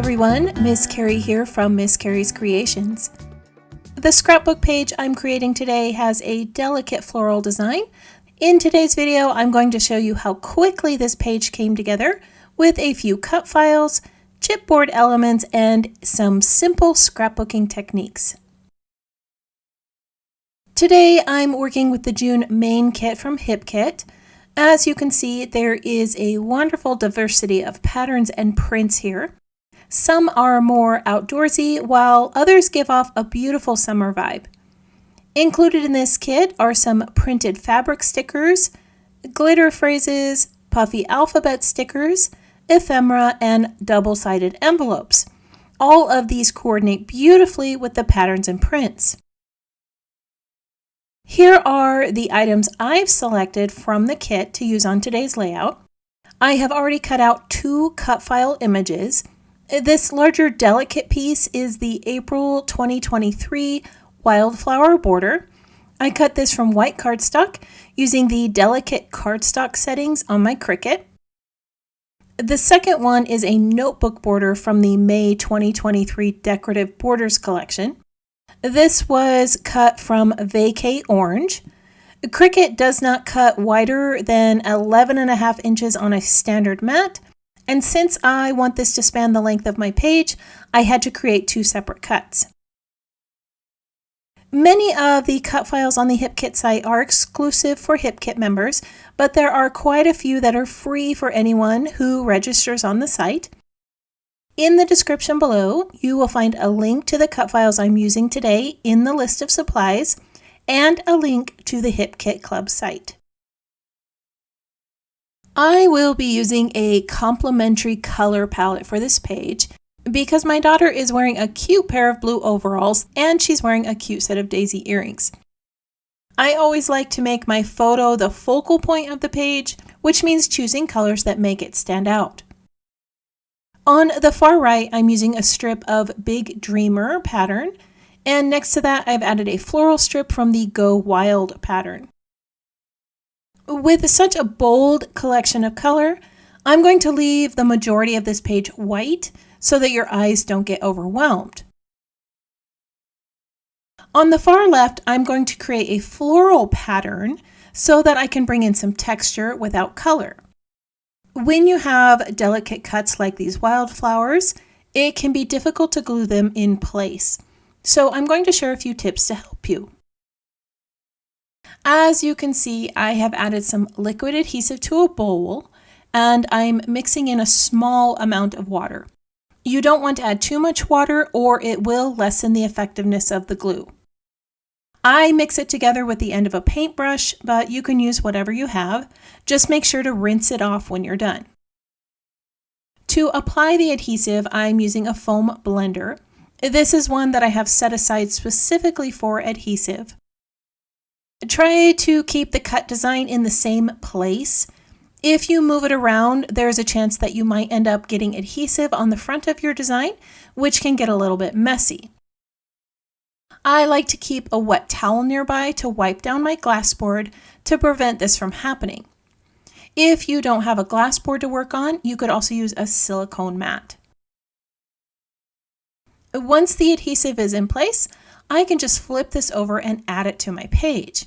everyone, Miss Carrie here from Miss Carrie's Creations. The scrapbook page I'm creating today has a delicate floral design. In today's video, I'm going to show you how quickly this page came together with a few cut files, chipboard elements, and some simple scrapbooking techniques. Today, I'm working with the June main kit from HipKit. As you can see, there is a wonderful diversity of patterns and prints here. Some are more outdoorsy, while others give off a beautiful summer vibe. Included in this kit are some printed fabric stickers, glitter phrases, puffy alphabet stickers, ephemera, and double-sided envelopes. All of these coordinate beautifully with the patterns and prints. Here are the items I've selected from the kit to use on today's layout. I have already cut out 2 cut file images. This larger delicate piece is the April 2023 wildflower border. I cut this from white cardstock using the delicate cardstock settings on my Cricut. The second one is a notebook border from the May 2023 Decorative Borders collection. This was cut from Vacay Orange. Cricut does not cut wider than 11.5 inches on a standard mat, and since I want this to span the length of my page, I had to create 2 separate cuts. Many of the cut files on the HipKit site are exclusive for HipKit members, but there are quite a few that are free for anyone who registers on the site. In the description below, you will find a link to the cut files I'm using today in the list of supplies, and a link to the HipKit Club site. I will be using a complementary color palette for this page because my daughter is wearing a cute pair of blue overalls and she's wearing a cute set of daisy earrings. I always like to make my photo the focal point of the page, which means choosing colors that make it stand out. On the far right, I'm using a strip of Big Dreamer pattern, and next to that, I've added a floral strip from the Go Wild pattern. With such a bold collection of color, I'm going to leave the majority of this page white so that your eyes don't get overwhelmed. On the far left, I'm going to create a floral pattern so that I can bring in some texture without color. When you have delicate cuts like these wildflowers, it can be difficult to glue them in place. So I'm going to share a few tips to help you. As you can see, I have added some liquid adhesive to a bowl, and I'm mixing in a small amount of water. You don't want to add too much water or it will lessen the effectiveness of the glue. I mix it together with the end of a paintbrush, but you can use whatever you have. Just make sure to rinse it off when you're done. To apply the adhesive, I'm using a foam blender. This is one that I have set aside specifically for adhesive. Try to keep the cut design in the same place. If you move it around, there's a chance that you might end up getting adhesive on the front of your design, which can get a little bit messy. I like to keep a wet towel nearby to wipe down my glass board to prevent this from happening. If you don't have a glass board to work on, you could also use a silicone mat. Once the adhesive is in place, I can just flip this over and add it to my page.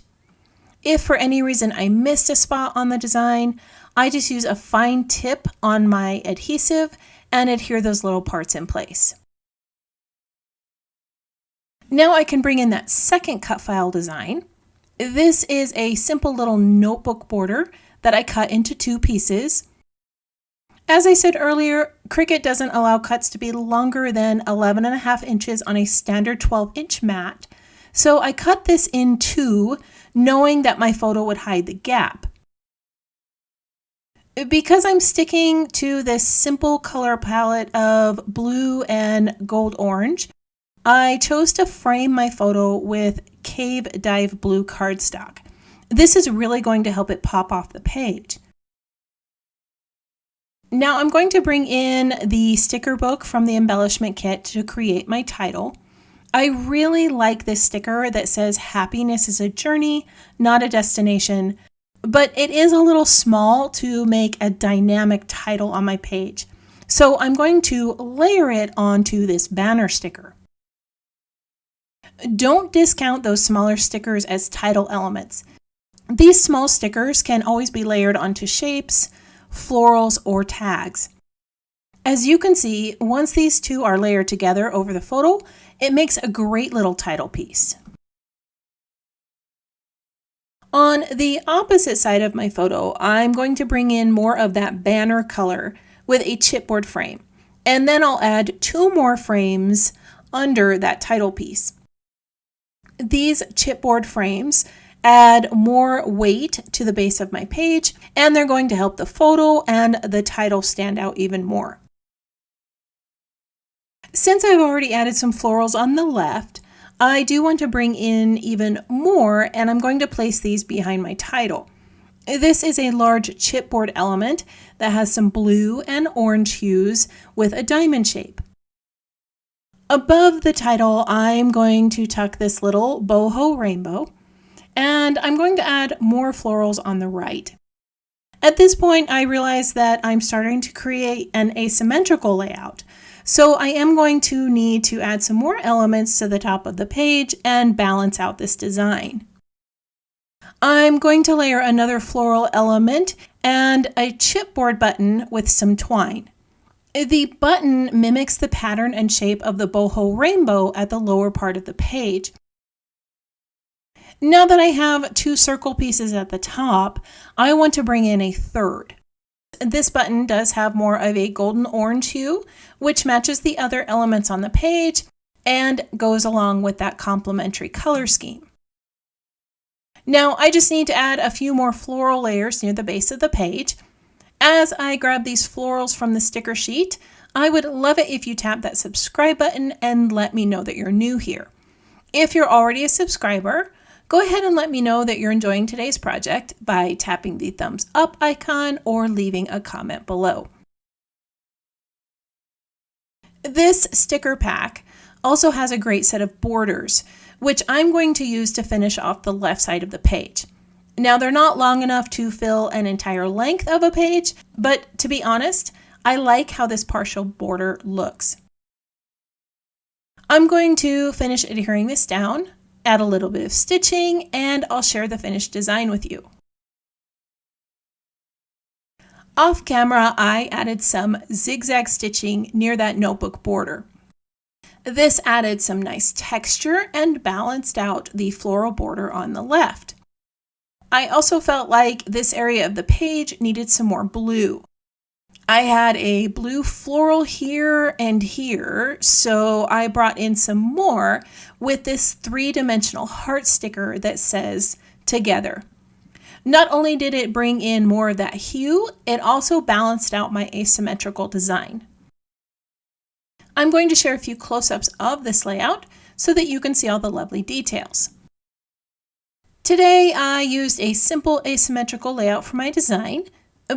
If for any reason I missed a spot on the design, I just use a fine tip on my adhesive and adhere those little parts in place. Now I can bring in that second cut file design. This is a simple little notebook border that I cut into 2 pieces. As I said earlier, Cricut doesn't allow cuts to be longer than 11.5 inches on a standard 12-inch mat, so I cut this in 2, knowing that my photo would hide the gap. Because I'm sticking to this simple color palette of blue and gold orange, I chose to frame my photo with Cave Dive Blue cardstock. This is really going to help it pop off the page. Now I'm going to bring in the sticker book from the embellishment kit to create my title. I really like this sticker that says happiness is a journey, not a destination, but it is a little small to make a dynamic title on my page. So I'm going to layer it onto this banner sticker. Don't discount those smaller stickers as title elements. These small stickers can always be layered onto shapes, florals, or tags. As you can see, once these two are layered together over the photo, it makes a great little title piece. On the opposite side of my photo, I'm going to bring in more of that banner color with a chipboard frame, and then I'll add 2 more frames under that title piece. These chipboard frames add more weight to the base of my page, and they're going to help the photo and the title stand out even more. Since I've already added some florals on the left, I do want to bring in even more, and I'm going to place these behind my title. This is a large chipboard element that has some blue and orange hues with a diamond shape. Above the title, I'm going to tuck this little boho rainbow, and I'm going to add more florals on the right. At this point, I realize that I'm starting to create an asymmetrical layout, so I am going to need to add some more elements to the top of the page and balance out this design. I'm going to layer another floral element and a chipboard button with some twine. The button mimics the pattern and shape of the boho rainbow at the lower part of the page. Now that I have 2 circle pieces at the top, I want to bring in a third. This button does have more of a golden orange hue, which matches the other elements on the page and goes along with that complementary color scheme. Now I just need to add a few more floral layers near the base of the page. As I grab these florals from the sticker sheet, I would love it if you tap that subscribe button and let me know that you're new here. If you're already a subscriber, go ahead and let me know that you're enjoying today's project by tapping the thumbs up icon or leaving a comment below. This sticker pack also has a great set of borders, which I'm going to use to finish off the left side of the page. Now, they're not long enough to fill an entire length of a page, but to be honest, I like how this partial border looks. I'm going to finish adhering this down, add a little bit of stitching, and I'll share the finished design with you. Off camera, I added some zigzag stitching near that notebook border. This added some nice texture and balanced out the floral border on the left. I also felt like this area of the page needed some more blue. I had a blue floral here and here, so I brought in some more with this 3-dimensional heart sticker that says "Together." Not only did it bring in more of that hue, it also balanced out my asymmetrical design. I'm going to share a few close-ups of this layout so that you can see all the lovely details. Today, I used a simple asymmetrical layout for my design.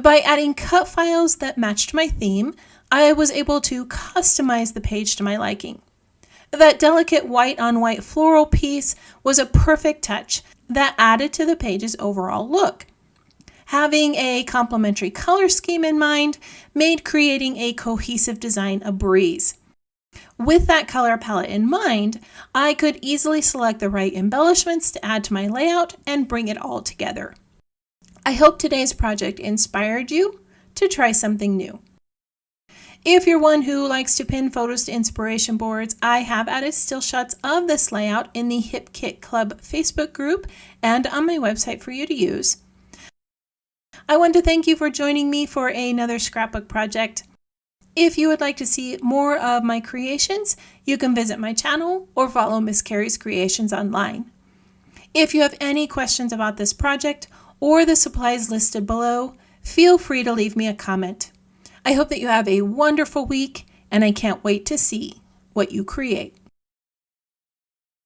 By adding cut files that matched my theme, I was able to customize the page to my liking. That delicate white-on-white floral piece was a perfect touch that added to the page's overall look. Having a complementary color scheme in mind made creating a cohesive design a breeze. With that color palette in mind, I could easily select the right embellishments to add to my layout and bring it all together. I hope today's project inspired you to try something new. If you're one who likes to pin photos to inspiration boards, I have added still shots of this layout in the HipKit Club Facebook group and on my website for you to use. I want to thank you for joining me for another scrapbook project. If you would like to see more of my creations, you can visit my channel or follow Miss Carrie's Creations online. If you have any questions about this project or the supplies listed below, feel free to leave me a comment. I hope that you have a wonderful week, and I can't wait to see what you create.